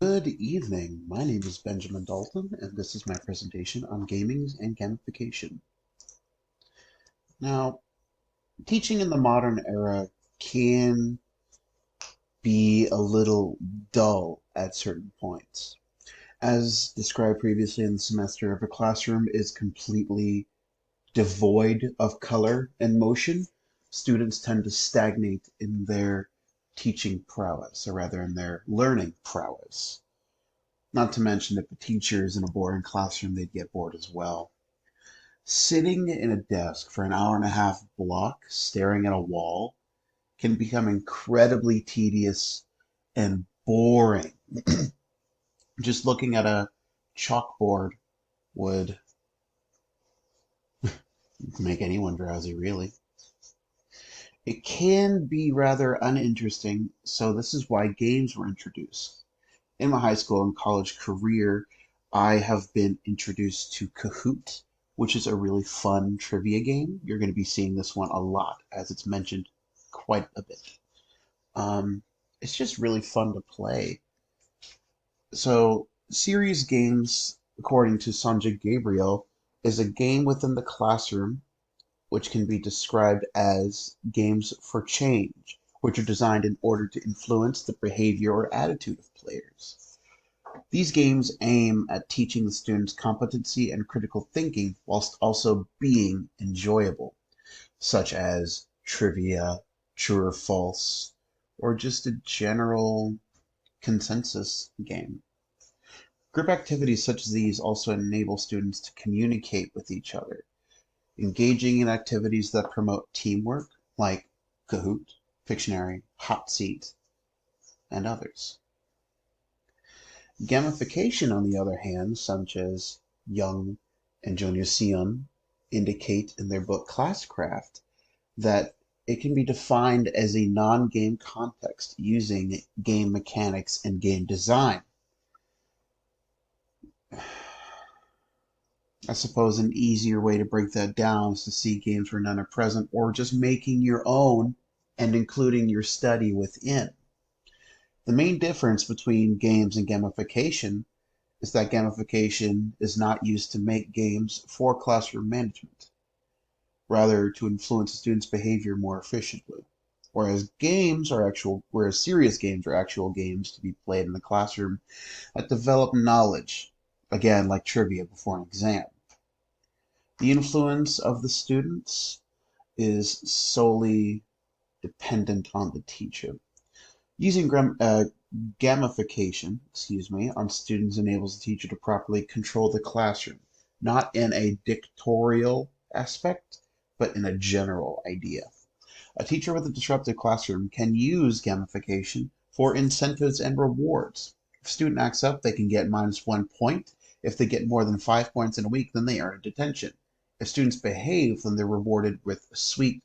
Good evening. My name is Benjamin Dalton, and this is my presentation on gaming and gamification. Now, teaching in the modern era can be a little dull at certain points. As described previously in the semester, if a classroom is completely devoid of color and motion, students tend to stagnate in their teaching prowess, or rather in their learning prowess. Not to mention if the teacher is in a boring classroom, they'd get bored as well. Sitting in a desk for an hour and a half block, staring at a wall, can become incredibly tedious and boring. Just looking at a chalkboard would make anyone drowsy, really. It can be rather uninteresting, so this is why games were introduced. In my high school and college career, I have been introduced to Kahoot, which is a really fun trivia game. You're going to be seeing this one a lot, as it's mentioned quite a bit. Um, it's just really fun to play. So, serious games, according to Sanjay Gabriel, is a game within the classroom which can be described as games for change, which are designed in order to influence the behavior or attitude of players. These games aim at teaching the students competency and critical thinking whilst also being enjoyable, such as trivia, true or false, or just a general consensus game. Group activities such as these also enable students to communicate with each other, engaging in activities that promote teamwork, like Kahoot, Pictionary, Hot Seat, and others. Gamification, on the other hand, such as Young and Jonier Sion indicate in their book Classcraft, that it can be defined as a non-game context using game mechanics and game design. I suppose an easier way to break that down is to see games where none are present, or just making your own and including your study within. The main difference between games and gamification is that gamification is not used to make games for classroom management, rather to influence a student's behavior more efficiently. Whereas serious games are actual games to be played in the classroom that develop knowledge, again, like trivia before an exam. The influence of the students is solely dependent on the teacher. Using gamification, on students enables the teacher to properly control the classroom, not in a dictatorial aspect, but in a general idea. A teacher with a disruptive classroom can use gamification for incentives and rewards. If a student acts up, they can get -1 point. If they get more than 5 points in a week, then they earn a detention. If students behave, then they're rewarded with a sweet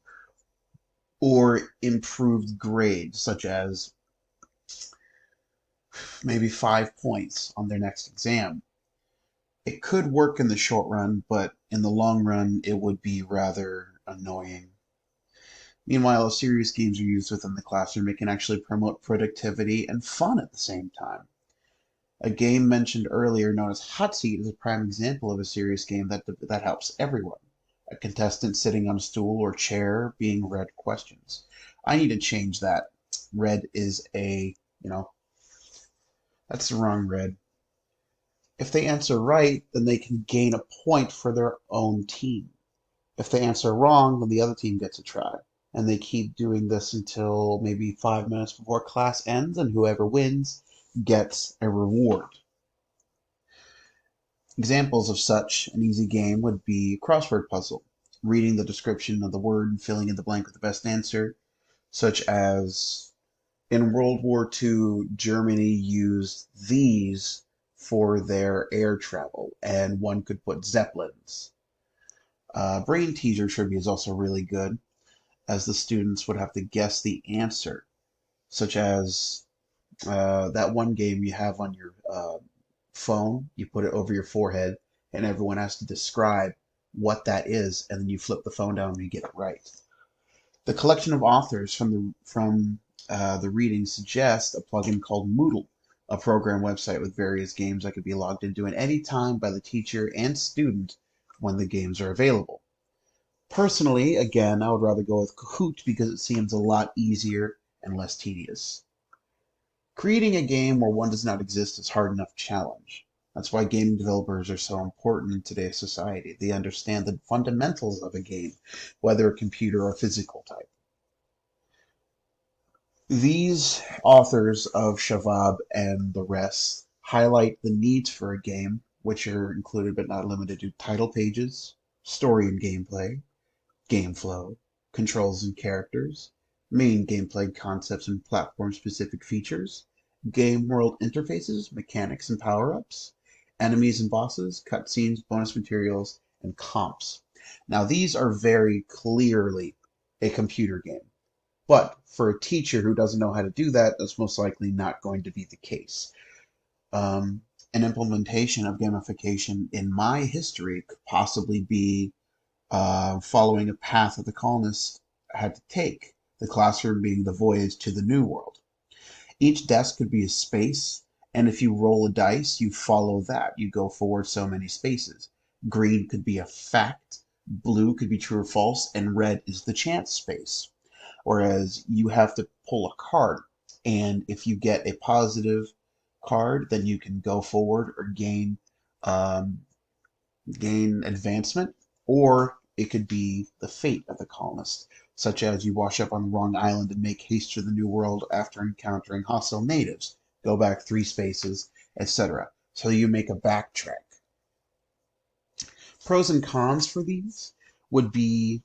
or improved grades, such as maybe 5 points on their next exam. It could work in the short run, but in the long run, it would be rather annoying. Meanwhile, if serious games are used within the classroom, it can actually promote productivity and fun at the same time. A game mentioned earlier, known as Hot Seat, is a prime example of a serious game that helps everyone. A contestant sitting on a stool or chair being read questions. I need to change that. Red is that's the wrong red. If they answer right, then they can gain a point for their own team. If they answer wrong, then the other team gets a try. And they keep doing this until maybe 5 minutes before class ends, and whoever wins gets a reward. Examples of such an easy game would be crossword puzzle, reading the description of the word and filling in the blank with the best answer, such as in World War II, Germany used these for their air travel, and one could put zeppelins. Brain teaser trivia is also really good, as the students would have to guess the answer, such as that one game you have on your phone, you put it over your forehead, and everyone has to describe what that is, and then you flip the phone down and you get it right. The collection of authors from the reading suggests a plugin called Moodle, a program website with various games that could be logged into at any time by the teacher and student when the games are available. Personally, again, I would rather go with Kahoot because it seems a lot easier and less tedious. Creating a game where one does not exist is hard enough challenge. That's why gaming developers are so important in today's society. They understand the fundamentals of a game, whether a computer or physical type. These authors of Shabab and the rest highlight the needs for a game, which are included but not limited to title pages, story and gameplay, game flow, controls and characters, main gameplay concepts and platform-specific features, game world interfaces, mechanics and power-ups, enemies and bosses, cutscenes, bonus materials, and comps. Now, these are very clearly a computer game, but for a teacher who doesn't know how to do that, that's most likely not going to be the case. An implementation of gamification in my history could possibly be following a path that the colonists had to take, the classroom being the voyage to the New World. Each desk could be a space, and if you roll a dice, you follow that. You go forward so many spaces. Green could be a fact, blue could be true or false, and red is the chance space. Whereas you have to pull a card, and if you get a positive card, then you can go forward or um, gain advancement, or it could be the fate of the colonist, such as you wash up on the wrong island and make haste to the New World after encountering hostile natives, go back 3 spaces, etc. So you make a backtrack. Pros and cons for these would be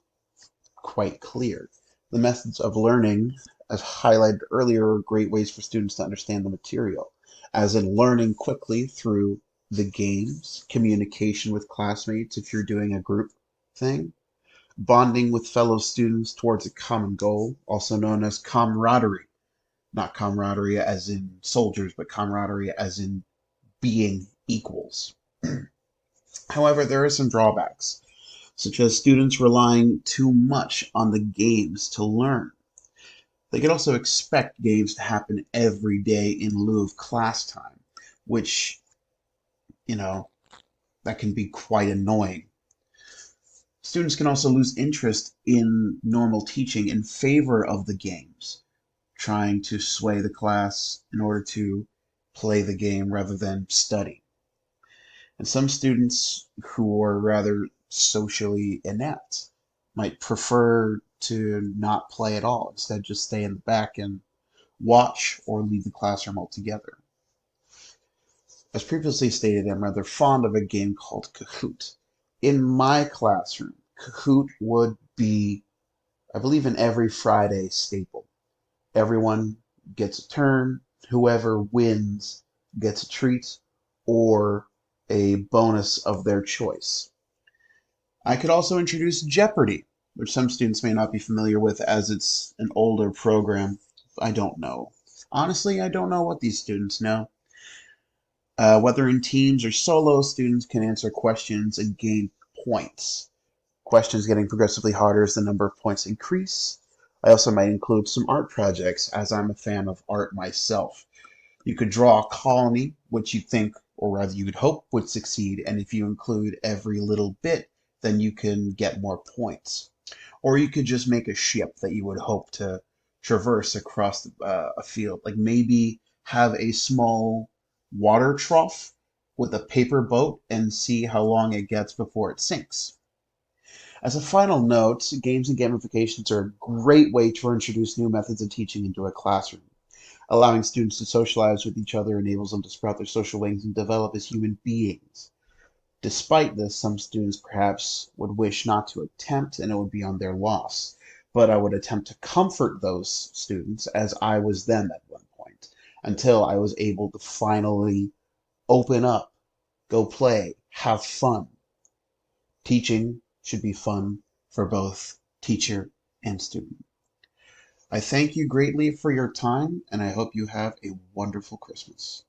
quite clear. The methods of learning, as highlighted earlier, are great ways for students to understand the material, as in learning quickly through the games, communication with classmates if you're doing a group thing, bonding with fellow students towards a common goal, also known as camaraderie. Not camaraderie as in soldiers, but camaraderie as in being equals. However, there are some drawbacks, such as students relying too much on the games to learn. They could also expect games to happen every day in lieu of class time, which, you know, that can be quite annoying. Students can also lose interest in normal teaching in favor of the games, trying to sway the class in order to play the game rather than study. And some students who are rather socially inept might prefer to not play at all, instead just stay in the back and watch or leave the classroom altogether. As previously stated, I'm rather fond of a game called Kahoot. In my classroom, Kahoot would be, I believe, an every Friday staple. Everyone gets a turn. Whoever wins gets a treat or a bonus of their choice. I could also introduce Jeopardy, which some students may not be familiar with as it's an older program. I don't know. Honestly, I don't know what these students know. Whether in teams or solo, students can answer questions and gain points. Questions getting progressively harder as the number of points increase. I also might include some art projects, as I'm a fan of art myself. You could draw a colony, which you think, or rather you would hope, would succeed, and if you include every little bit, then you can get more points. Or you could just make a ship that you would hope to traverse across a field. Like maybe have a small water trough with a paper boat and see how long it gets before it sinks. As a final note, games and gamifications are a great way to introduce new methods of teaching into a classroom. Allowing students to socialize with each other enables them to sprout their social wings and develop as human beings. Despite this, some students perhaps would wish not to attempt, and it would be on their loss. But I would attempt to comfort those students as I was them at one point, until I was able to finally open up, go play, have fun. Teaching should be fun for both teacher and student. I thank you greatly for your time, and I hope you have a wonderful Christmas.